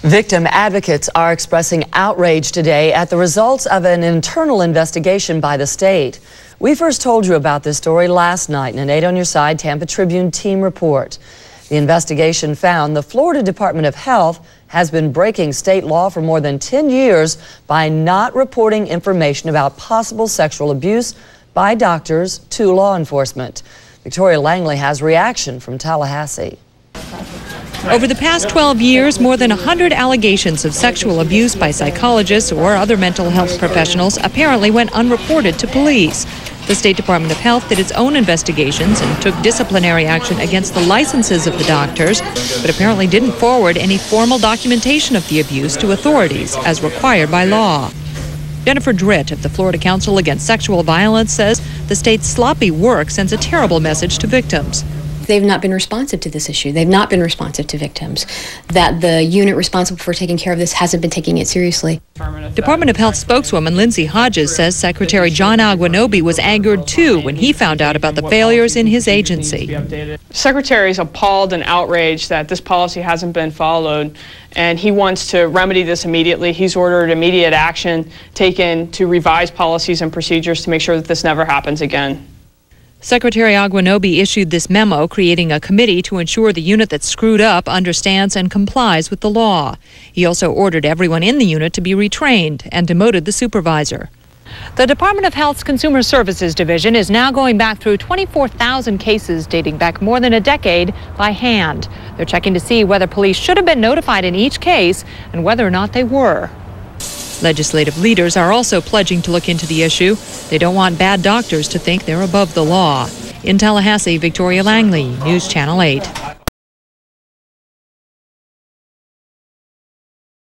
Victim advocates are expressing outrage today at the results of an internal investigation by the state. We first told you about this story last night in an 8 on Your Side Tampa Tribune team report. The investigation found the Florida Department of Health has been breaking state law for more than 10 years by not reporting information about possible sexual abuse by doctors to law enforcement. Victoria Langley has reaction from Tallahassee. Over the past 12 years, more than 100 allegations of sexual abuse by psychologists or other mental health professionals apparently went unreported to police. The State Department of Health did its own investigations and took disciplinary action against the licenses of the doctors, but apparently didn't forward any formal documentation of the abuse to authorities as required by law. Jennifer Dritt of the Florida Council Against Sexual Violence says the state's sloppy work sends a terrible message to victims. They've not been responsive to this issue. They've not been responsive to victims. That the unit responsible for taking care of this hasn't been taking it seriously. Department of Health spokeswoman Lindsay Hodges says Secretary John Aguinobi was angered too when he found out about the failures in his agency. Secretary is appalled and outraged that this policy hasn't been followed, and he wants to remedy this immediately. He's ordered immediate action taken to revise policies and procedures to make sure that this never happens again. Secretary Aguinobi issued this memo creating a committee to ensure the unit that screwed up understands and complies with the law. He also ordered everyone in the unit to be retrained and demoted the supervisor. The Department of Health's Consumer Services Division is now going back through 24,000 cases dating back more than a decade by hand. They're checking to see whether police should have been notified in each case and whether or not they were. Legislative leaders are also pledging to look into the issue. They don't want bad doctors to think they're above the law. In Tallahassee, Victoria Langley, News Channel 8.